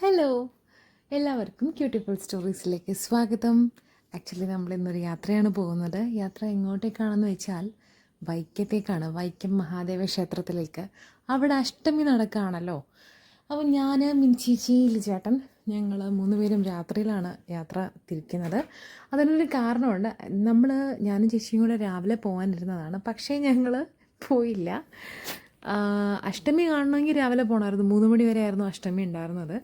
Hello, എല്ലാവർക്കും ക്യൂട്ടിഫുൾ സ്റ്റോറീസിലേക്ക് സ്വാഗതം. Actually നമ്മളിന്നൊരു യാത്രയാണ് പോകുന്നത്. യാത്ര എങ്ങോട്ടേക്കാണെന്ന് വെച്ചാൽ വൈക്കത്തേക്കാണ്, വൈക്കം മഹാദേവ ക്ഷേത്രത്തിലേക്ക്. അവിടെ അഷ്ടമി നടക്കുകയാണല്ലോ. അപ്പോൾ ഞാൻ, മിൻചേച്ചി, ലിജേട്ടൻ, ഞങ്ങൾ 3 പേരും രാത്രിയിലാണ് യാത്ര തിരിക്കുന്നത്. അതിനൊരു കാരണമുണ്ട്. ഞാനും ചേച്ചിയും കൂടെ രാവിലെ പോകാനിരുന്നതാണ്, പക്ഷേ ഞങ്ങൾ പോയില്ല. അഷ്ടമി കാണണമെങ്കിൽ രാവിലെ പോകണമായിരുന്നു. 3 മണി വരെ ആയിരുന്നു അഷ്ടമി ഉണ്ടായിരുന്നത്.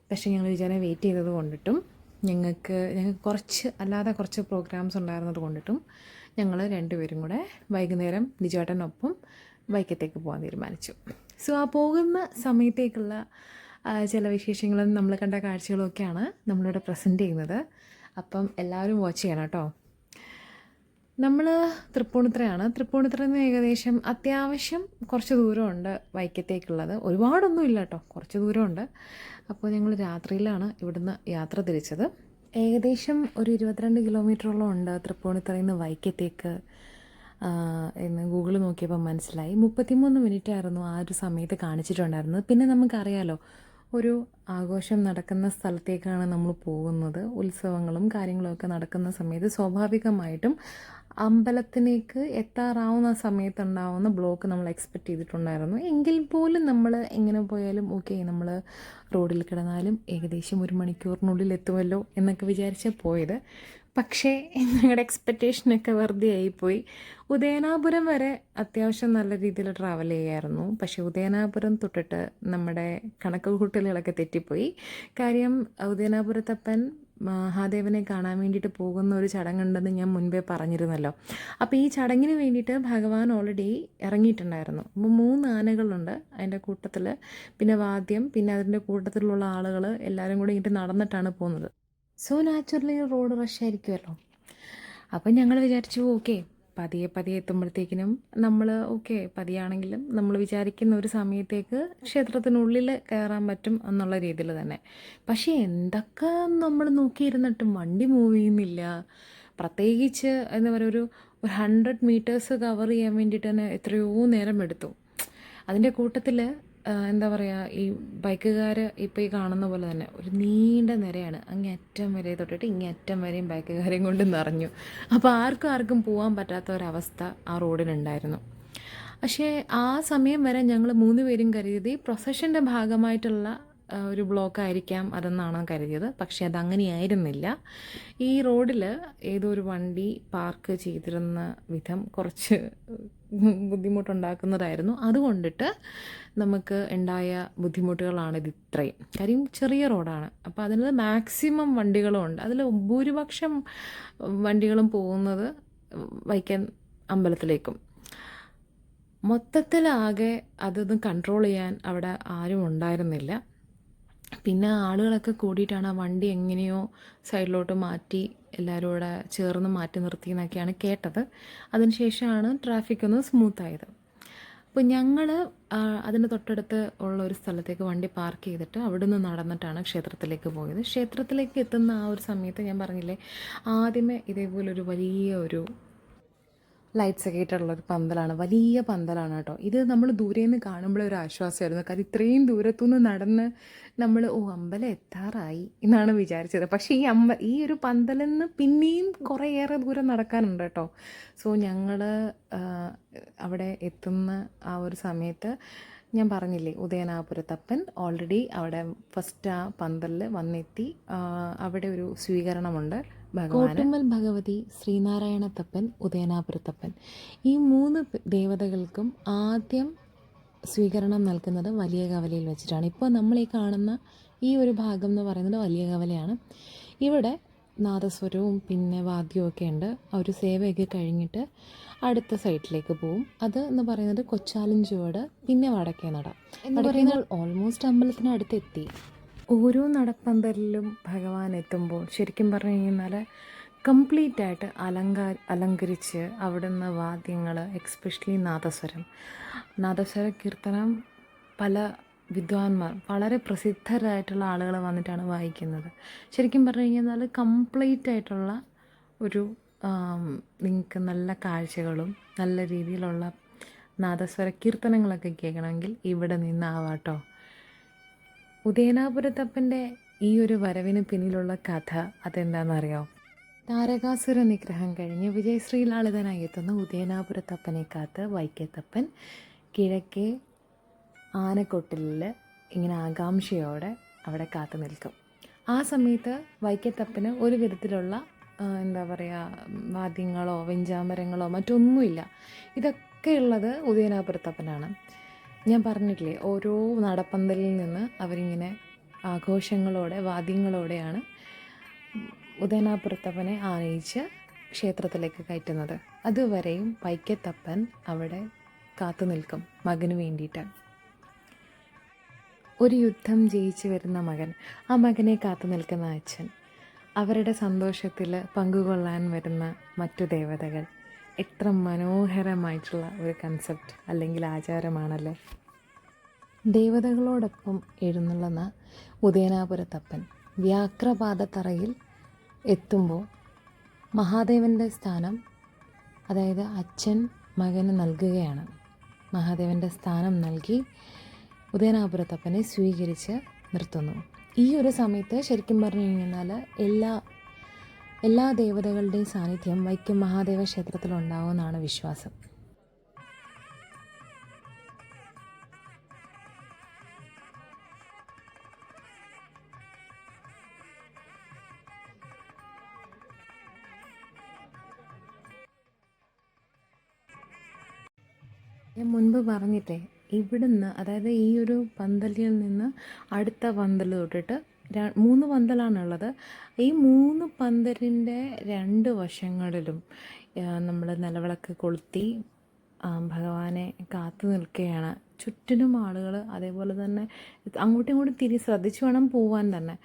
പക്ഷേ ഞങ്ങൾ വിചാരം വെയിറ്റ് ചെയ്തത് കൊണ്ടിട്ടും ഞങ്ങൾക്ക് അല്ലാതെ കുറച്ച് പ്രോഗ്രാംസ് ഉണ്ടായിരുന്നത് കൊണ്ടിട്ടും ഞങ്ങൾ 2 പേരും കൂടെ വൈകുന്നേരം ലിജോട്ടനൊപ്പം വൈക്കത്തേക്ക് പോകാൻ തീരുമാനിച്ചു. സോ ആ പോകുന്ന സമയത്തേക്കുള്ള ചില വിശേഷങ്ങളും നമ്മൾ കണ്ട കാഴ്ചകളും ഒക്കെയാണ് നമ്മളിവിടെ പ്രസൻറ്റ് ചെയ്യുന്നത്. അപ്പം എല്ലാവരും വാച്ച് ചെയ്യണം കേട്ടോ. നമ്മൾ തൃപ്പൂണിത്തുറയിൽ നിന്ന് ഏകദേശം അത്യാവശ്യം കുറച്ച് ദൂരമുണ്ട് വൈക്കത്തേക്കുള്ളത്. ഒരുപാടൊന്നും ഇല്ല കേട്ടോ, കുറച്ച് ദൂരമുണ്ട്. അപ്പോൾ ഞങ്ങൾ രാത്രിയിലാണ് ഇവിടുന്ന് യാത്ര തിരിച്ചത്. ഏകദേശം ഒരു 22 കിലോമീറ്ററോളം ഉണ്ട് തൃപ്പൂണിത്തുറയിൽ നിന്ന് വൈക്കത്തേക്ക് എന്ന് ഗൂഗിൾ നോക്കിയപ്പോൾ മനസ്സിലായി. 33 മിനിറ്റ് ആയിരുന്നു ആ ഒരു സമയത്ത് കാണിച്ചിട്ടുണ്ടായിരുന്നത്. പിന്നെ നമുക്കറിയാലോ, ഒരു ആഘോഷം നടക്കുന്ന സ്ഥലത്തേക്കാണ് നമ്മൾ പോകുന്നത്. ഉത്സവങ്ങളും കാര്യങ്ങളൊക്കെ നടക്കുന്ന സമയത്ത് സ്വാഭാവികമായിട്ടും അമ്പലത്തിലേക്ക് എത്താറാവുന്ന സമയത്തുണ്ടാവുന്ന ബ്ലോക്ക് നമ്മൾ എക്സ്പെക്റ്റ് ചെയ്തിട്ടുണ്ടായിരുന്നു. എങ്കിൽ പോലും നമ്മൾ എങ്ങനെ പോയാലും ഓക്കെ, നമ്മൾ റോഡിൽ കിടന്നാലും ഏകദേശം 1 മണിക്കൂറിനുള്ളിൽ എത്തുമല്ലോ എന്നൊക്കെ വിചാരിച്ച് പോയത്. പക്ഷേ ഞങ്ങളുടെ എക്സ്പെക്റ്റേഷനൊക്കെ വെറുതെ ആയിപ്പോയി. ഉദയനാപുരം വരെ അത്യാവശ്യം നല്ല രീതിയിൽ ട്രാവൽ ചെയ്യായിരുന്നു. പക്ഷേ ഉദയനാപുരം തൊട്ടിട്ട് നമ്മുടെ കണക്ക് കൂട്ടലുകളൊക്കെ തെറ്റിപ്പോയി. കാര്യം ഉദയനാപുരത്തപ്പൻ മഹാദേവനെ കാണാൻ വേണ്ടിയിട്ട് പോകുന്ന ഒരു ചടങ്ങുണ്ടെന്ന് ഞാൻ മുൻപേ പറഞ്ഞിരുന്നല്ലോ. അപ്പോൾ ഈ ചടങ്ങിന് വേണ്ടിയിട്ട് ഭഗവാൻ ഓൾറെഡി ഇറങ്ങിയിട്ടുണ്ടായിരുന്നു. അപ്പോൾ 3 ആനകളുണ്ട് അതിൻ്റെ കൂട്ടത്തിൽ, പിന്നെ വാദ്യം, പിന്നെ അതിൻ്റെ കൂട്ടത്തിലുള്ള ആളുകൾ എല്ലാവരും കൂടി ഇങ്ങോട്ട് നടന്നിട്ടാണ് പോകുന്നത്. സോ നാച്ചുറലി റോഡ് റഷ് ആയിരിക്കുമല്ലോ. അപ്പം ഞങ്ങൾ വിചാരിച്ചു ഓക്കെ, പതിയെ പതിയെ എത്തുമ്പോഴത്തേക്കിനും നമ്മൾ പതിയാണെങ്കിലും നമ്മൾ വിചാരിക്കുന്ന ഒരു സമയത്തേക്ക് ക്ഷേത്രത്തിനുള്ളിൽ കയറാൻ പറ്റും എന്നുള്ള രീതിയിൽ തന്നെ. പക്ഷേ എന്തൊക്കെ നമ്മൾ നോക്കിയിരുന്നിട്ടും വണ്ടി മൂവ് ചെയ്യുന്നില്ല. പ്രത്യേകിച്ച് എന്താ പറയുക, ഒരു 100 മീറ്റേഴ്സ് കവർ ചെയ്യാൻ വേണ്ടിയിട്ട് തന്നെ എത്രയോ നേരം എടുത്തു. അതിൻ്റെ കൂട്ടത്തിൽ എന്താ പറയുക, ഈ ബൈക്കുകാർ ഇപ്പോൾ ഈ കാണുന്ന പോലെ തന്നെ ഒരു നീണ്ട നിരയാണ്. അങ്ങേയറ്റം വരെ തൊട്ടിട്ട് ഇങ്ങേയറ്റം വരെയും ബൈക്കുകാരെയും കൊണ്ട് നിറഞ്ഞു. അപ്പോൾ ആർക്കും പോകാൻ പറ്റാത്ത ഒരവസ്ഥ ആ റോഡിനുണ്ടായിരുന്നു. പക്ഷേ ആ സമയം വരെ ഞങ്ങൾ 3 പേരും കരുതി പ്രൊസഷൻ്റെ ഭാഗമായിട്ടുള്ള ഒരു ബ്ലോക്ക് ആയിരിക്കാം അതെന്നാണ് കരുതിയത്. പക്ഷേ അതങ്ങനെയായിരുന്നില്ല. ഈ റോഡിൽ ഏതോ ഒരു വണ്ടി പാർക്ക് ചെയ്തിരുന്ന വിധം കുറച്ച് ബുദ്ധിമുട്ടുണ്ടാക്കുന്നതായിരുന്നു. അതുകൊണ്ടിട്ട് നമുക്ക് ഉണ്ടായ ബുദ്ധിമുട്ടുകളാണ് ഇത് ഇത്രയും. കാര്യം ചെറിയ റോഡാണ്. അപ്പോൾ അതിൽ മാക്സിമം വണ്ടികളും ഉണ്ട്. അതിൽ ഭൂരിപക്ഷം വണ്ടികളും പോകുന്നത് വൈക്കം അമ്പലത്തിലേക്കും. മൊത്തത്തിലാകെ അതൊന്നും കൺട്രോൾ ചെയ്യാൻ അവിടെ ആരും ഉണ്ടായിരുന്നില്ല. പിന്നെ ആളുകളൊക്കെ കൂടിയിട്ടാണ് ആ വണ്ടി എങ്ങനെയോ സൈഡിലോട്ട് മാറ്റി എല്ലാവരും കൂടെ ചേർന്ന് മാറ്റി നിർത്തി എന്നൊക്കെയാണ് കേട്ടത്. അതിനുശേഷമാണ് ട്രാഫിക് ഒന്ന് സ്മൂത്തായത്. അപ്പോൾ ഞങ്ങൾ അതിന് തൊട്ടടുത്ത് ഉള്ള ഒരു സ്ഥലത്തേക്ക് വണ്ടി പാർക്ക് ചെയ്തിട്ട് അവിടെ നിന്ന് നടന്നിട്ടാണ് ക്ഷേത്രത്തിലേക്ക് പോയത്. ക്ഷേത്രത്തിലേക്ക് എത്തുന്ന ആ ഒരു സമയത്ത് ഞാൻ പറഞ്ഞില്ലേ, ആദ്യമേ ഇതേപോലൊരു വലിയ ലൈറ്റ്സ് ഒക്കെ ആയിട്ടുള്ളൊരു പന്തലാണ്, വലിയ പന്തലാണ് കേട്ടോ. ഇത് നമ്മൾ ദൂരേന്ന് കാണുമ്പോഴേ ഒരു ആശ്വാസമായിരുന്നു. കാര്യം ഇത്രയും ദൂരത്തുനിന്ന് നടന്ന് നമ്മൾ അമ്പലം എത്താറായി എന്നാണ് വിചാരിച്ചത്. പക്ഷേ ഈ ഒരു പന്തലിൽ നിന്ന് പിന്നെയും കുറേയേറെ ദൂരം നടക്കാനുണ്ട് കേട്ടോ. സോ ഞങ്ങൾ അവിടെ എത്തുന്ന ആ ഒരു സമയത്ത് ഞാൻ പറഞ്ഞില്ലേ, ഉദയനാപുരത്തപ്പൻ ഓൾറെഡി അവിടെ ഫസ്റ്റ് ആ പന്തലിൽ വന്നെത്തി. അവിടെ ഒരു സ്വീകരണമുണ്ട്. കോട്ടുമ്മൽ ഭഗവതി, ശ്രീനാരായണത്തപ്പൻ, ഉദയനാപുരത്തപ്പൻ, ഈ 3 ദേവതകൾക്കും ആദ്യം സ്വീകരണം നൽകുന്നത് വലിയ കവലയിൽ വെച്ചിട്ടാണ്. ഇപ്പോൾ നമ്മൾ ഈ കാണുന്ന ഈ ഒരു ഭാഗം എന്ന് പറയുന്നത് വലിയ കവലയാണ്. ഇവിടെ നാദസ്വരവും പിന്നെ വാദ്യവും ഒക്കെ ഉണ്ട്. ആ ഒരു സേവയൊക്കെ കഴിഞ്ഞിട്ട് അടുത്ത സൈഡിലേക്ക് പോവും. അത് എന്ന് പറയുന്നത് കൊച്ചാലിൻചുവട്, പിന്നെ വടക്കേ നട എന്ന് പറയുന്നത് ഓൾമോസ്റ്റ് അമ്പലത്തിനടുത്തെത്തി. ഓരോ നടപ്പന്തലിലും ഭഗവാൻ എത്തുമ്പോൾ ശരിക്കും പറഞ്ഞു കഴിഞ്ഞാൽ കംപ്ലീറ്റ് ആയിട്ട് അലങ്കരിച്ച് അവിടുന്ന് വാദ്യങ്ങൾ, എക്സ്പെഷ്യലി നാദസ്വര കീർത്തനം പല വിദ്വാൻമാർ, വളരെ പ്രസിദ്ധരായിട്ടുള്ള ആളുകൾ വന്നിട്ടാണ് വായിക്കുന്നത്. ശരിക്കും പറഞ്ഞു കഴിഞ്ഞാൽ കംപ്ലീറ്റ് ആയിട്ടുള്ള ഒരു നിങ്ങൾക്ക് നല്ല കാഴ്ചകളും നല്ല രീതിയിലുള്ള നാദസ്വര കീർത്തനങ്ങളൊക്കെ കേൾക്കണമെങ്കിൽ ഇവിടെ നിന്നാവാട്ടോ. ഉദയനാപുരത്തപ്പൻ്റെ ഈ ഒരു വരവിന് പിന്നിലുള്ള കഥ അതെന്താണെന്നറിയോ? താരകാസുര നിഗ്രഹം കഴിഞ്ഞ് വിജയശ്രീലാളിതനായി എത്തുന്ന ഉദയനാപുരത്തപ്പനെ കാത്ത് വൈക്കത്തപ്പൻ കിഴക്കേ ആനക്കൊട്ടിലിൽ ഇങ്ങനെ ആകാംക്ഷയോടെ അവിടെ കാത്തു നിൽക്കും. ആ സമയത്ത് വൈക്കത്തപ്പന് ഒരു വിധത്തിലുള്ള എന്താ പറയുക, വാദ്യങ്ങളോ വെഞ്ചാമരങ്ങളോ മറ്റൊന്നുമില്ല. ഇതൊക്കെ ഉള്ളത് ഉദയനാപുരത്തപ്പനാണ്. ഞാൻ പറഞ്ഞിട്ടില്ലേ, ഓരോ നടപ്പന്തലിൽ നിന്ന് അവരിങ്ങനെ ആഘോഷങ്ങളോടെ വാദ്യങ്ങളോടെയാണ് ഉദയനാപുരത്തപ്പനെ ആനയിച്ച് ക്ഷേത്രത്തിലേക്ക് കയറ്റുന്നത്. അതുവരെയും വൈക്കത്തപ്പൻ അവിടെ കാത്തു നിൽക്കും മകന് വേണ്ടിയിട്ട്. ഒരു യുദ്ധം ജയിച്ചു വരുന്ന മകൻ, ആ മകനെ കാത്തു നിൽക്കുന്ന അച്ഛൻ, അവരുടെ സന്തോഷത്തിൽ പങ്കുകൊള്ളാൻ വരുന്ന മറ്റു ദേവതകൾ. എത്ര മനോഹരമായിട്ടുള്ള ഒരു കൺസെപ്റ്റ് അല്ലെങ്കിൽ ആചാരമാണല്ലേ. ദേവതകളോടൊപ്പം എഴുന്നള്ളുന്ന ഉദയനാപുരത്തപ്പൻ വ്യാഘ്രപാദത്തറയിൽ എത്തുമ്പോൾ മഹാദേവൻ്റെ സ്ഥാനം, അതായത് അച്ഛൻ മകന് നൽകുകയാണ്. മഹാദേവൻ്റെ സ്ഥാനം നൽകി ഉദയനാപുരത്തപ്പനെ സ്വീകരിച്ച് നിർത്തുന്നു. ഈ ഒരു സമയത്ത് ശരിക്കും പറഞ്ഞു കഴിഞ്ഞാൽ എല്ലാ ദേവതകളുടെയും സാന്നിധ്യം വൈക്കം മഹാദേവ ക്ഷേത്രത്തിലുണ്ടാവുമെന്നാണ് വിശ്വാസം. ഞാൻ മുൻപ് പറഞ്ഞിട്ടേ, ഇവിടുന്ന് അതായത് ഈ ഒരു പന്തലിൽ നിന്ന് അടുത്ത പന്തൽ തൊട്ടിട്ട് 3 പന്തലാണുള്ളത്. ഈ 3 പന്തലിൻ്റെ 2 വശങ്ങളിലും നമ്മൾ നിലവിളക്ക് കൊളുത്തി ഭഗവാനെ കാത്തു നിൽക്കുകയാണ്. ചുറ്റിനും ആളുകൾ, അതേപോലെ തന്നെ അങ്ങോട്ടും ഇങ്ങോട്ടും ശ്രദ്ധിച്ചു വേണം പോവാൻ തന്നെ.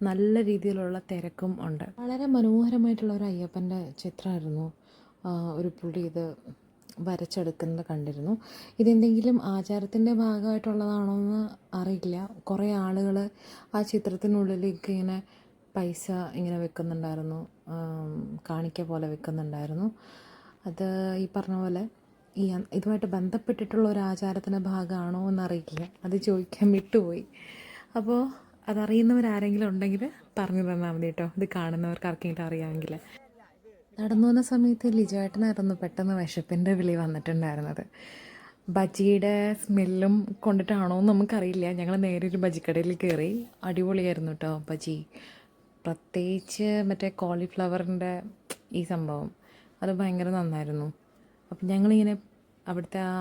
നല്ല രീതിയിലുള്ള തിരക്കും ഉണ്ട്. വളരെ മനോഹരമായിട്ടുള്ള ഒരു അയ്യപ്പൻ്റെ ചിത്രമായിരുന്നു ഒരു പുള്ളി ഇത് വരച്ചെടുക്കുന്നത് കണ്ടിരുന്നു. ഇതെന്തെങ്കിലും ആചാരത്തിൻ്റെ ഭാഗമായിട്ടുള്ളതാണോ എന്ന് അറിയില്ല. കുറേ ആളുകൾ ആ ചിത്രത്തിനുള്ളിലേക്ക് ഇങ്ങനെ പൈസ ഇങ്ങനെ വെക്കുന്നുണ്ടായിരുന്നു, കാണിക്ക പോലെ വെക്കുന്നുണ്ടായിരുന്നു. അത് ഈ പറഞ്ഞ പോലെ ഇതുമായിട്ട് ബന്ധപ്പെട്ടിട്ടുള്ള ഒരു ആചാരത്തിൻ്റെ ഭാഗമാണോ എന്നറിയില്ല. അത് ചോദിക്കാൻ വിട്ടുപോയി. അപ്പോൾ അതറിയുന്നവരാരെങ്കിലും ഉണ്ടെങ്കിൽ പറഞ്ഞു തന്നാൽ മതി കേട്ടോ, ഇത് കാണുന്നവർക്ക് ആർക്കെങ്കിലും അറിയാമെങ്കിൽ. നടന്നു വന്ന സമയത്ത് ലിജുവേട്ടനായിരുന്നു പെട്ടെന്ന് വിശപ്പിൻ്റെ വിളി വന്നിട്ടുണ്ടായിരുന്നത്. ബജിയുടെ സ്മെല്ലും കൊണ്ടിട്ടാണോ എന്ന് നമുക്കറിയില്ല. ഞങ്ങൾ നേരെ ഒരു ബജിക്കടയിൽ കയറി. അടിപൊളിയായിരുന്നു കേട്ടോ ബജി. പ്രത്യേകിച്ച് മറ്റേ കോളിഫ്ലവറിൻ്റെ ഈ സംഭവം, അത് ഭയങ്കര നന്നായിരുന്നു. അപ്പം ഞങ്ങളിങ്ങനെ അവിടുത്തെ ആ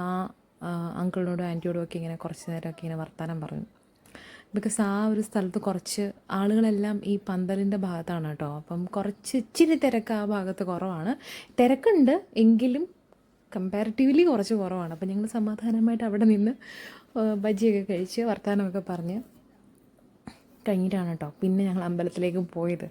അങ്കിളിനോടും ആൻറ്റിയോടും ഒക്കെ ഇങ്ങനെ കുറച്ച് നേരമൊക്കെ ഇങ്ങനെ വർത്തമാനം പറഞ്ഞു. ബിക്കോസ് ആ ഒരു സ്ഥലത്ത് കുറച്ച് ആളുകളെല്ലാം ഈ പന്തലിൻ്റെ ഭാഗത്താണ് കേട്ടോ. അപ്പം ഇച്ചിരി തിരക്ക് ആ ഭാഗത്ത് കുറവാണ്. തിരക്കുണ്ട് എങ്കിലും കമ്പാരിറ്റീവ്ലി കുറച്ച് കുറവാണ്. അപ്പം ഞങ്ങൾ സമാധാനമായിട്ട് അവിടെ നിന്ന് ബജിയൊക്കെ കഴിച്ച് വർത്തമാനമൊക്കെ പറഞ്ഞ് കഴിഞ്ഞിട്ടാണ് കേട്ടോ പിന്നെ ഞങ്ങൾ അമ്പലത്തിലേക്ക് പോയത്.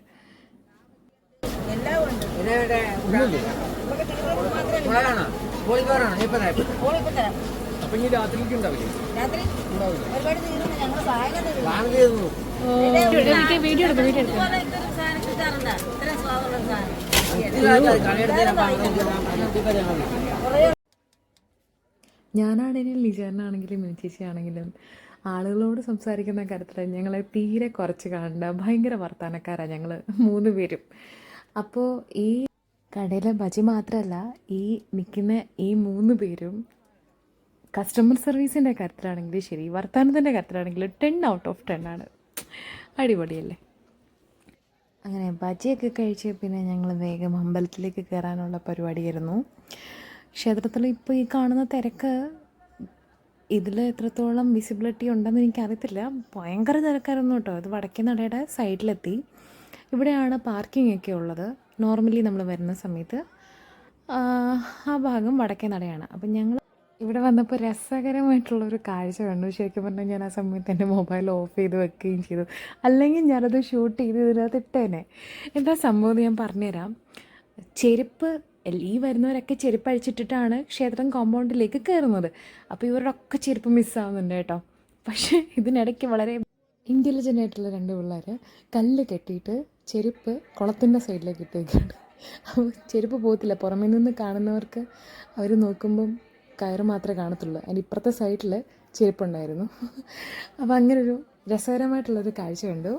ഞാനാണെങ്കിലും ലിജാനാണെങ്കിലും മിനിച്ചേച്ചിയാണെങ്കിലും ആളുകളോട് സംസാരിക്കുന്ന കാര്യത്തിൽ ഞങ്ങളെ തീരെ കുറച്ച് കാണണ്ട. ഭയങ്കര വർത്തമാനക്കാരാണ് ഞങ്ങൾ 3 പേരും. അപ്പോൾ ഈ കടയിലെ ബജി മാത്രമല്ല, ഈ നിൽക്കുന്ന ഈ 3 പേരും കസ്റ്റമർ സർവീസിൻ്റെ കാര്യത്തിലാണെങ്കിലും ശരി, വർത്തമാനത്തിൻ്റെ കാര്യത്തിലാണെങ്കിലും 10 out of 10 ആണ്. അടിപൊളിയല്ലേ. അങ്ങനെ ബജിയൊക്കെ കഴിച്ച് പിന്നെ ഞങ്ങൾ വേഗം അമ്പലത്തിലേക്ക് കയറാനുള്ള പരിപാടിയായിരുന്നു. ക്ഷേത്രത്തിൽ ഇപ്പോൾ ഈ കാണുന്ന തിരക്ക് ഇതിൽ എത്രത്തോളം വിസിബിലിറ്റി ഉണ്ടെന്ന് എനിക്കറിയത്തില്ല. ഭയങ്കര തിരക്കായിരുന്നു കേട്ടോ. ഇത് വടക്കേ നടയുടെ സൈഡിലെത്തി. ഇവിടെയാണ് പാർക്കിംഗ് ഒക്കെ ഉള്ളത്. നോർമലി നമ്മൾ വരുന്ന സമയത്ത് ആ ഭാഗം വടക്കേ നടയാണ്. അപ്പം ഞങ്ങൾ ഇവിടെ വന്നപ്പോൾ രസകരമായിട്ടുള്ളൊരു കാഴ്ച കണ്ടു. ശരിക്കും പറഞ്ഞാൽ ഞാൻ ആ സമയത്ത് എൻ്റെ മൊബൈൽ ഓഫ് ചെയ്ത് വെക്കുകയും ചെയ്തു. അല്ലെങ്കിൽ ഞാനത് ഷൂട്ട് ചെയ്ത് ഇതിനകത്ത് ഇട്ടേനെ. എന്താ സംഭവം ഞാൻ പറഞ്ഞുതരാം. ചെരുപ്പ് ഈ വരുന്നവരൊക്കെ ചെരുപ്പ് അഴിച്ചിട്ടിട്ടാണ് ക്ഷേത്രം കോമ്പൗണ്ടിലേക്ക് കയറുന്നത്. അപ്പോൾ ഇവരുടെ ഒക്കെ ചെരുപ്പ് മിസ്സാവുന്നുണ്ട് കേട്ടോ. പക്ഷേ ഇതിനിടയ്ക്ക് വളരെ ഇൻ്റലിജൻ്റ് ആയിട്ടുള്ള 2 പിള്ളേർ കല്ല് കെട്ടിയിട്ട് ചെരുപ്പ് കുളത്തിൻ്റെ സൈഡിലേക്ക് ഇട്ടേക്കാണ്. അപ്പോൾ ചെരുപ്പ് പോകത്തില്ല. പുറമേ നിന്ന് കാണുന്നവർക്ക് അവർ നോക്കുമ്പം കയറ് മാത്രമേ കാണത്തുള്ളൂ. അതിൻ്റെ ഇപ്പുറത്തെ സൈഡിൽ ചെരുപ്പുണ്ടായിരുന്നു. അപ്പോൾ അങ്ങനൊരു രസകരമായിട്ടുള്ളൊരു കാഴ്ച കണ്ടു.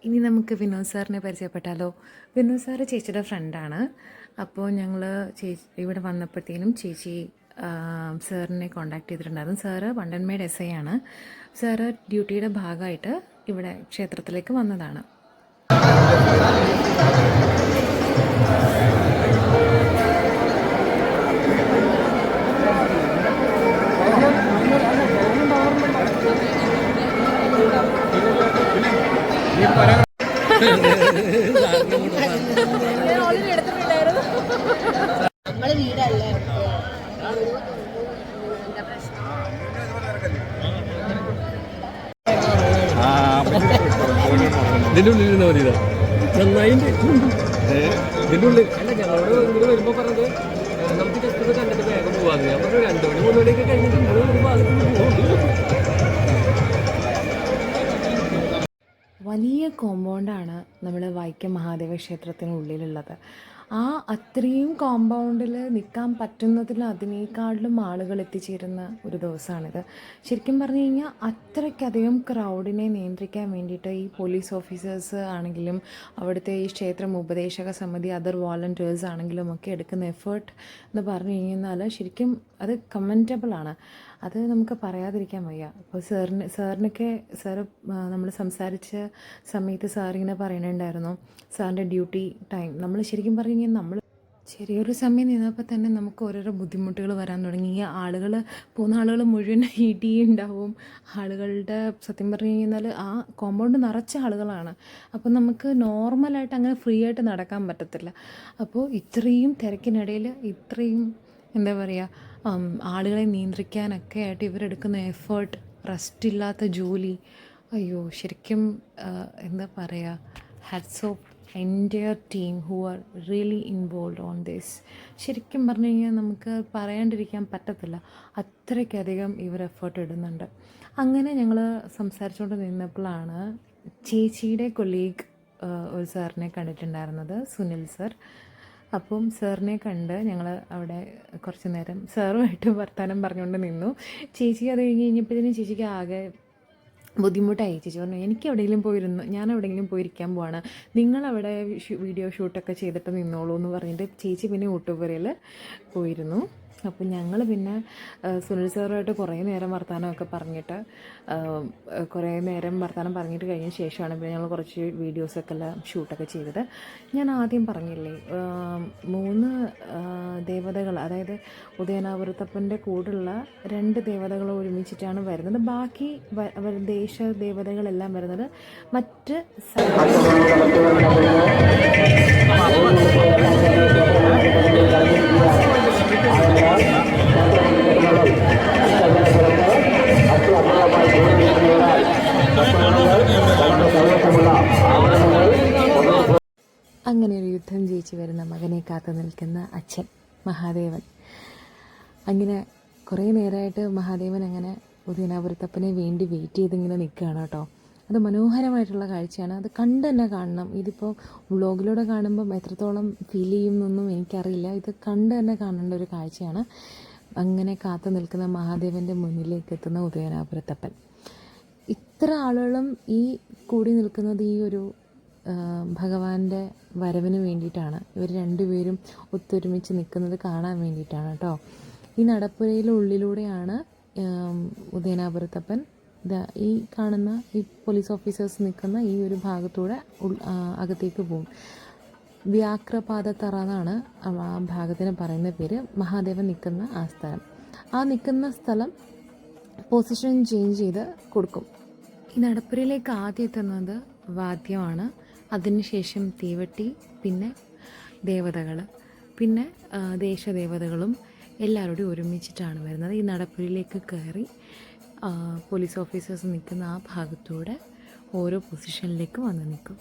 ഇനി നമുക്ക് വിനോദ് സാറിനെ പരിചയപ്പെട്ടാലോ. വിനോദ് സാറ് ചേച്ചിയുടെ ഫ്രണ്ടാണ്. അപ്പോൾ ഞങ്ങൾ ഇവിടെ വന്നപ്പോഴത്തേനും ചേച്ചി സാറിനെ കോണ്ടാക്ട് ചെയ്തിട്ടുണ്ടായിരുന്നു. സാറ് വണ്ടൻമേട് SI ആണ്. സാറ് ഡ്യൂട്ടിയുടെ ഭാഗമായിട്ട് ഇവിടെ ക്ഷേത്രത്തിലേക്ക് വന്നതാണ്. നമ്മള് വീടല്ലേ ഇതിൻ്റെ ഉള്ളിലിരുന്ന മതി. ഇതാ നന്നായിട്ടുണ്ട്. ഇതിൻ്റെ ഉള്ളിൽ അല്ല ഞങ്ങളോട് ഇങ്ങനെ വരുമ്പോൾ പറഞ്ഞത് നമുക്ക് ജസ്റ്റ് ഒന്ന് കണ്ടിട്ട് വേഗം പോകാമെന്ന്. ഞാൻ പറഞ്ഞു 2 മണി 3 മണിയൊക്കെ കഴിഞ്ഞിട്ട് നിങ്ങൾ ഒരു ഭാഗത്ത് പോകും. വലിയ കോമ്പൗണ്ടാണ് നമ്മൾ വൈക്കം മഹാദേവ ക്ഷേത്രത്തിനുള്ളിലുള്ളത്. ആ അത്രയും കോമ്പൗണ്ടിൽ നിൽക്കാൻ പറ്റുന്നതിലതിനേക്കാളിലും ആളുകൾ എത്തിച്ചേരുന്ന ഒരു ദിവസമാണിത്. ശരിക്കും പറഞ്ഞു കഴിഞ്ഞാൽ അത്രയ്ക്കധികം ക്രൗഡിനെ നിയന്ത്രിക്കാൻ വേണ്ടിയിട്ട് ഈ പോലീസ് ഓഫീസേഴ്സ് ആണെങ്കിലും അവിടുത്തെ ഈ ക്ഷേത്രം ഉപദേശക സമിതി അതർ വോളണ്ടിയേഴ്സ് ആണെങ്കിലും ഒക്കെ എടുക്കുന്ന എഫേർട്ട് എന്ന് പറഞ്ഞു കഴിഞ്ഞാൽ ശരിക്കും അത് കമൻറ്റബിളാണ്. അത് നമുക്ക് പറയാതിരിക്കാൻ വയ്യ. അപ്പോൾ സാറിനൊക്കെ നമ്മൾ സംസാരിച്ച സമയത്ത് സാറിങ്ങനെ പറയുന്നുണ്ടായിരുന്നു സാറിൻ്റെ ഡ്യൂട്ടി ടൈം. നമ്മൾ ശരിക്കും പറഞ്ഞു കഴിഞ്ഞാൽ നമ്മൾ ചെറിയൊരു സമയം നിന്നപ്പോൾ തന്നെ നമുക്ക് ഓരോരോ ബുദ്ധിമുട്ടുകൾ വരാൻ തുടങ്ങി. ഈ പോകുന്ന ആളുകൾ മുഴുവൻ ഉണ്ടാവും. ആളുകളുടെ സത്യം പറഞ്ഞു കഴിഞ്ഞാൽ ആ കോമ്പൗണ്ട് നിറച്ച ആളുകളാണ്. അപ്പോൾ നമുക്ക് നോർമലായിട്ട് അങ്ങനെ ഫ്രീ ആയിട്ട് നടക്കാൻ പറ്റത്തില്ല. അപ്പോൾ ഇത്രയും തിരക്കിനിടയിൽ ഇത്രയും എന്താ പറയുക ആളുകളെ നിയന്ത്രിക്കാനൊക്കെ ആയിട്ട് ഇവരെടുക്കുന്ന എഫേർട്ട്, റെസ്റ്റില്ലാത്ത ജോലി, അയ്യോ ശരിക്കും എന്താ പറയുക, hats off entire team who are really involve on this. ശരിക്കും പറഞ്ഞു കഴിഞ്ഞാൽ നമുക്ക് പറയാണ്ടിരിക്കാൻ പറ്റത്തില്ല, അത്രയ്ക്കധികം ഇവർ എഫേർട്ട് ഇടുന്നുണ്ട്. അങ്ങനെ ഞങ്ങൾ സംസാരിച്ചുകൊണ്ട് നിന്നപ്പോഴാണ് ചേച്ചിയുടെ കൊളീഗ് ഒരു സാറിനെ കണ്ടിട്ടുണ്ടായിരുന്നത്, സുനിൽ സർ. അപ്പം സാറിനെ കണ്ട് ഞങ്ങൾ അവിടെ കുറച്ച് നേരം സാറുമായിട്ട് വർത്തമാനം പറഞ്ഞുകൊണ്ട് നിന്നു. ചേച്ചി അത് കഴിഞ്ഞപ്പോഴത്തേനും ചേച്ചിക്ക് ആകെ ബുദ്ധിമുട്ടായി. ചേച്ചി പറഞ്ഞു എനിക്ക് എവിടെയെങ്കിലും ഞാൻ എവിടെയെങ്കിലും പോയിരിക്കാൻ പോവാണ്, നിങ്ങളവിടെ വീഡിയോ ഷൂട്ടൊക്കെ ചെയ്തിട്ട് നിന്നോളൂ എന്ന് പറഞ്ഞിട്ട് ചേച്ചി പിന്നെ ഊട്ടുപുരയിൽ പോയിരുന്നു. അപ്പം ഞങ്ങൾ പിന്നെ സുനിൽ സാറുമായിട്ട് കുറേ നേരം വർത്തമാനമൊക്കെ പറഞ്ഞിട്ട് കഴിഞ്ഞ ശേഷമാണ് പിന്നെ ഞങ്ങൾ കുറച്ച് വീഡിയോസൊക്കെ എല്ലാം ഷൂട്ടൊക്കെ ചെയ്തത്. ഞാൻ ആദ്യം പറഞ്ഞില്ലേ 3 ദേവതകൾ, അതായത് ഉദയനാവൃത്തപ്പൻ്റെ കൂടുള്ള 2 ദേവതകൾ ഒരുമിച്ചിട്ടാണ് വരുന്നത്. ബാക്കി ദേശ ദേവതകളെല്ലാം വരുന്നത് മറ്റ് അങ്ങനെ ഒരു യുദ്ധം ജയിച്ചു വരുന്ന മകനെ കാത്തു നിൽക്കുന്ന അച്ഛൻ മഹാദേവൻ. അങ്ങനെ കുറേ നേരമായിട്ട് മഹാദേവൻ അങ്ങനെ ഉദയനാപുരത്തപ്പനെ വേണ്ടി വെയിറ്റ് ചെയ്തിങ്ങനെ നിൽക്കുകയാണ് കേട്ടോ. അത് മനോഹരമായിട്ടുള്ള കാഴ്ചയാണ്. അത് കണ്ട് തന്നെ കാണണം. ഇതിപ്പോൾ വ്ളോഗിലൂടെ കാണുമ്പം എത്രത്തോളം ഫീൽ ചെയ്യുമെന്നൊന്നും എനിക്കറിയില്ല. ഇത് കണ്ട് തന്നെ കാണേണ്ട ഒരു കാഴ്ചയാണ്. അങ്ങനെ കാത്തു നിൽക്കുന്ന മഹാദേവൻ്റെ മുന്നിലേക്ക് എത്തുന്ന ഉദയനാപുരത്തപ്പൻ. ഇത്ര ആളുകളും ഈ കൂടി നിൽക്കുന്നത് ഈ ഒരു ഭഗവാന്റെ വരവിന് വേണ്ടിയിട്ടാണ്. ഇവർ 2 പേരും ഒത്തൊരുമിച്ച് നിൽക്കുന്നത് കാണാൻ വേണ്ടിയിട്ടാണ് കേട്ടോ. ഈ നടപ്പുരയിലെ ഉള്ളിലൂടെയാണ് ഉദയനാപുരത്തപ്പൻ ഈ കാണുന്ന ഈ പോലീസ് ഓഫീസേഴ്സ് നിൽക്കുന്ന ഈ ഒരു ഭാഗത്തൂടെ അകത്തേക്ക് പോകും. വ്യാഘ്രപാദത്തറ എന്നാണ് ആ ഭാഗത്തിന് പറയുന്ന പേര്. മഹാദേവൻ നിൽക്കുന്ന ആ സ്ഥലം, നിൽക്കുന്ന സ്ഥലം പൊസിഷൻ ചേഞ്ച് ചെയ്ത് കൊടുക്കും. ഈ നടപ്പുരയിലേക്ക് ആദ്യം എത്തുന്നത് വാദ്യമാണ്, അതിനുശേഷം തീവട്ടി, പിന്നെ ദേവതകൾ, പിന്നെ ദേശദേവതകളും എല്ലാവരോടും ഒരുമിച്ചിട്ടാണ് വരുന്നത്. ഈ നടപ്പുരയിലേക്ക് കയറി പോലീസ് ഓഫീസേഴ്സ് നിൽക്കുന്ന ആ ഭാഗത്തൂടെ ഓരോ പൊസിഷനിലേക്ക് വന്ന് നിൽക്കും.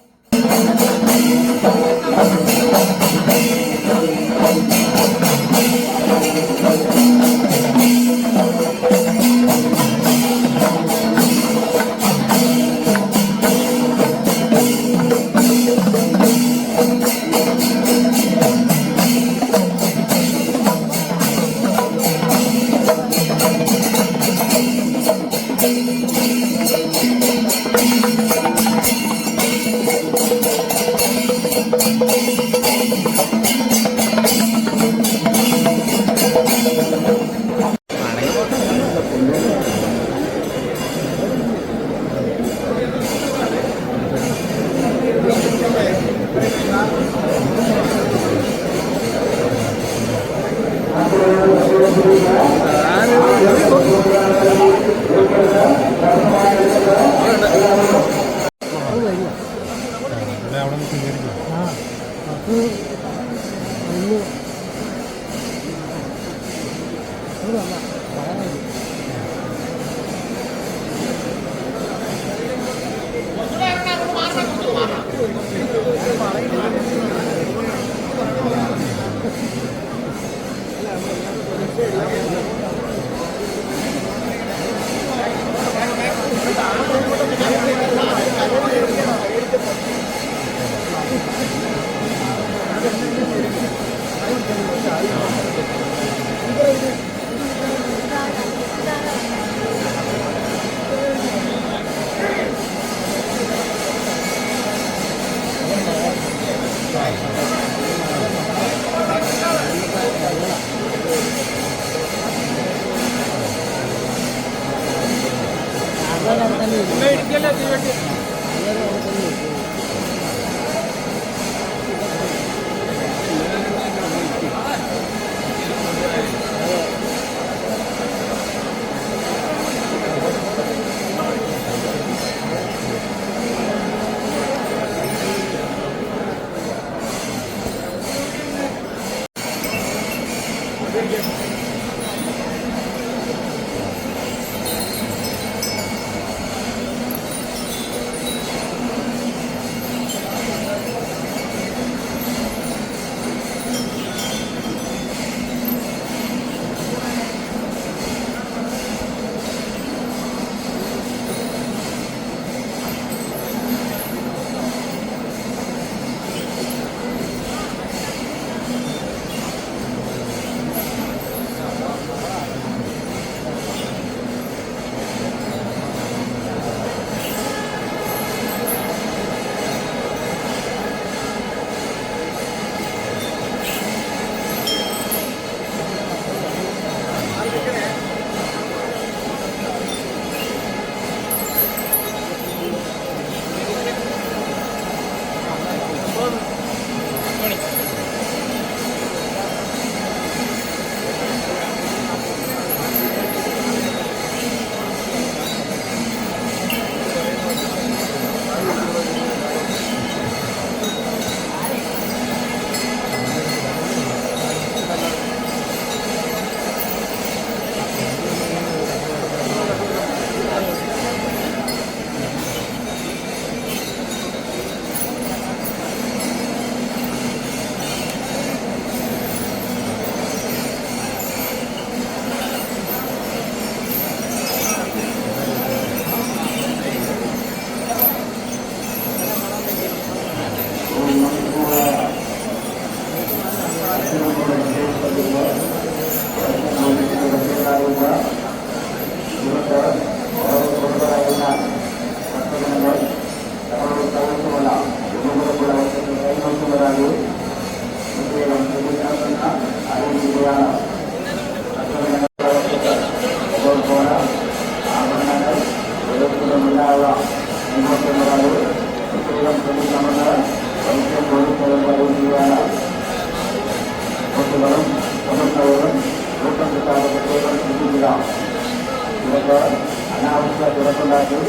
അനാവശ്യ തുറക്കുണ്ടാക്കി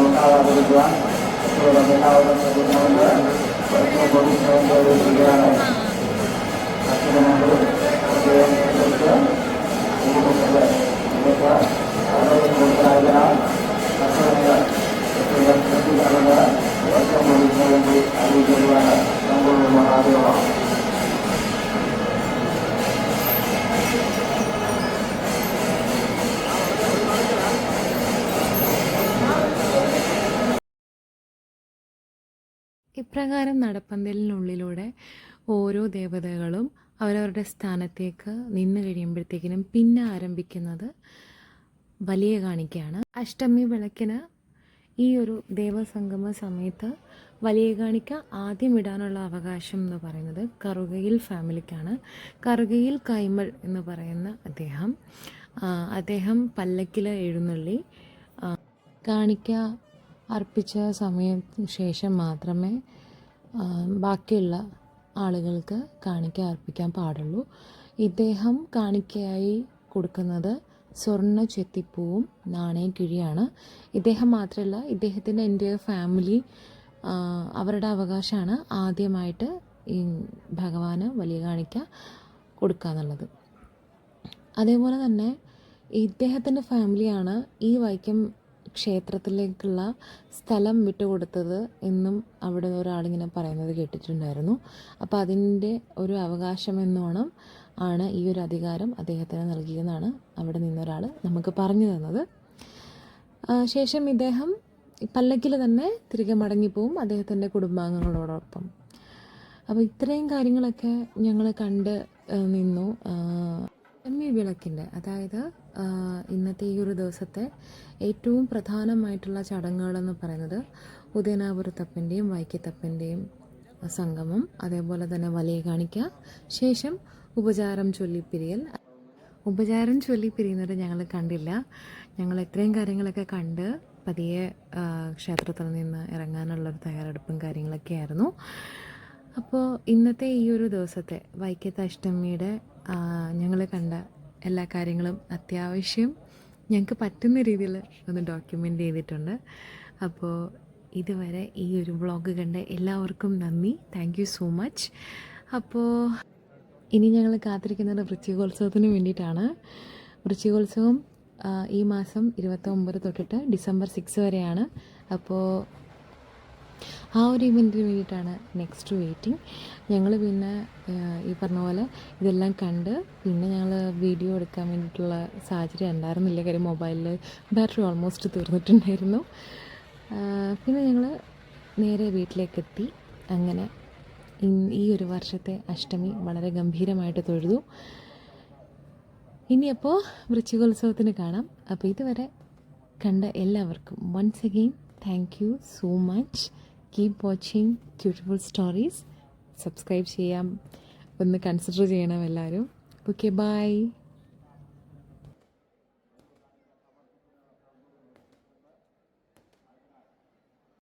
ഉണ്ടാകാതിരിക്കുവാൻ എല്ലാവരും ശ്രദ്ധിക്കണമെന്ന് കൊടുക്കുകയാണ്. അച്ഛനും മക്കളും പ്രത്യേകം ശ്രദ്ധിച്ച് കുടുംബത്തിലെ നിങ്ങൾക്ക് ആരോഗ്യം കൊടുക്കാതിനാൽ അച്ഛനങ്ങൾ പ്രത്യേകം ശ്രദ്ധിക്കണമെന്ന് ഏറ്റവും വേണ്ടി അറിയിക്കുകയാണ്. നമ്മളുടെ മഹാദേവമാണ്. ഇപ്രകാരം നടപ്പന്തലിനുള്ളിലൂടെ ഓരോ ദേവതകളും അവരവരുടെ സ്ഥാനത്തേക്ക് നിന്ന് കഴിയുമ്പോഴത്തേക്കിനും പിന്നെ ആരംഭിക്കുന്നത് വലിയ കാണിക്കയാണ്. അഷ്ടമി വിളക്കിന് ഈ ഒരു ദേവസംഗമ സമയത്ത് വലിയ കാണിക്ക ആദ്യം ഇടാനുള്ള അവകാശം എന്ന് പറയുന്നത് കറുകയിൽ ഫാമിലിക്കാണ്. കറുകയിൽ കൈമൾ എന്ന് പറയുന്ന അദ്ദേഹം പല്ലക്കിൽ എഴുന്നള്ളി കാണിക്ക അർപ്പിച്ച സമയത്തിന് ശേഷം മാത്രമേ ബാക്കിയുള്ള ആളുകൾക്ക് കാണിക്ക അർപ്പിക്കാൻ പാടുള്ളൂ. ഇദ്ദേഹം കാണിക്കയായി കൊടുക്കുന്നത് സ്വർണ്ണ ചെത്തിപ്പൂവും നാണയക്കിഴിയാണ്. ഇദ്ദേഹം മാത്രമല്ല, ഇദ്ദേഹത്തിൻ്റെ എൻ്റെ ഫാമിലി അവരുടെ അവകാശമാണ് ആദ്യമായിട്ട് ഈ ഭഗവാന് വലിയ കാണിക്ക കൊടുക്കുക എന്നുള്ളത്. അതേപോലെ തന്നെ ഇദ്ദേഹത്തിൻ്റെ ഫാമിലിയാണ് ഈ വൈക്കം ക്ഷേത്രത്തിലേക്കുള്ള സ്ഥലം വിട്ടുകൊടുത്തത് എന്നും അവിടെ ഒരാളിങ്ങനെ പറയുന്നത് കേട്ടിട്ടുണ്ടായിരുന്നു. അപ്പോൾ അതിൻ്റെ ഒരു അവകാശം എന്നോണം ആണ് ഈ ഒരു അധികാരം അദ്ദേഹത്തിന് നൽകിയെന്നാണ് അവിടെ നിന്നൊരാൾ നമുക്ക് പറഞ്ഞു തന്നത്. ശേഷം ഇദ്ദേഹം പല്ലക്കിൽ തന്നെ തിരികെ മടങ്ങിപ്പോവും അദ്ദേഹത്തിൻ്റെ കുടുംബാംഗങ്ങളോടൊപ്പം. അപ്പോൾ ഇത്രയും കാര്യങ്ങളൊക്കെ ഞങ്ങൾ കണ്ട് നിന്നു. അഷ്ടമി വിളക്കിൻ്റെ, അതായത് ഇന്നത്തെ ഈ ഒരു ദിവസത്തെ ഏറ്റവും പ്രധാനമായിട്ടുള്ള ചടങ്ങുകളെന്ന് പറയുന്നത് ഉദയനാപുരത്തപ്പൻ്റെയും വൈക്കത്തപ്പൻ്റെയും സംഗമം, അതേപോലെ തന്നെ വലിയ കാണിക്ക, ശേഷം ഉപചാരം ചൊല്ലിപ്പിരിയൽ. ഉപചാരം ചൊല്ലിപ്പിരിയുന്നത് ഞങ്ങൾ കണ്ടില്ല. ഞങ്ങൾ ഇത്രയും കാര്യങ്ങളൊക്കെ കണ്ട് പതിയെ ക്ഷേത്രത്തിൽ നിന്ന് ഇറങ്ങാനുള്ളൊരു തയ്യാറെടുപ്പും കാര്യങ്ങളൊക്കെ ആയിരുന്നു. അപ്പോൾ ഇന്നത്തെ ഈ ഒരു ദിവസത്തെ വൈക്കത്തെ അഷ്ടമിയുടെ ഞങ്ങൾ കണ്ട എല്ലാ കാര്യങ്ങളും അത്യാവശ്യം ഞങ്ങൾക്ക് പറ്റുന്ന രീതിയിൽ ഒന്ന് ഡോക്യുമെൻ്റ് ചെയ്തിട്ടുണ്ട്. അപ്പോൾ ഇതുവരെ ഈ ഒരു വ്ളോഗ് കണ്ട എല്ലാവർക്കും നന്ദി. Thank you so much. അപ്പോൾ ഇനി ഞങ്ങൾ കാത്തിരിക്കുന്നത് വൃശ്ചികോത്സവത്തിന് വേണ്ടിയിട്ടാണ്. വൃശ്ചികോത്സവം ഈ മാസം 29 തൊട്ടിട്ട് ഡിസംബർ 6 വരെയാണ്. അപ്പോൾ ആ ഒരു ഇവൻറ്റിന് വേണ്ടിയിട്ടാണ് നെക്സ്റ്റ് വെയിറ്റിംഗ്. ഞങ്ങൾ പിന്നെ ഈ പറഞ്ഞ പോലെ ഇതെല്ലാം കണ്ട് പിന്നെ ഞങ്ങൾ വീഡിയോ എടുക്കാൻ വേണ്ടിയിട്ടുള്ള സാഹചര്യം ഉണ്ടായിരുന്നില്ല. കാര്യം മൊബൈലിൽ ബാറ്ററി ഓൾമോസ്റ്റ് തീർന്നിട്ടുണ്ടായിരുന്നു. പിന്നെ ഞങ്ങൾ നേരെ വീട്ടിലേക്കെത്തി. അങ്ങനെ ഈ ഒരു വർഷത്തെ അഷ്ടമി വളരെ ഗംഭീരമായിട്ട് തൊഴുതു. ഇനിയപ്പോൾ വൃശ്ചികോത്സവത്തിന് കാണാം. അപ്പോൾ ഇതുവരെ കണ്ട എല്ലാവർക്കും once again thank you so much. Keep watching cutiful stories. Subscribe ചെയ്യാം, ഒന്ന് കൺസിഡർ ചെയ്യണം എല്ലാവരും. Okay, by.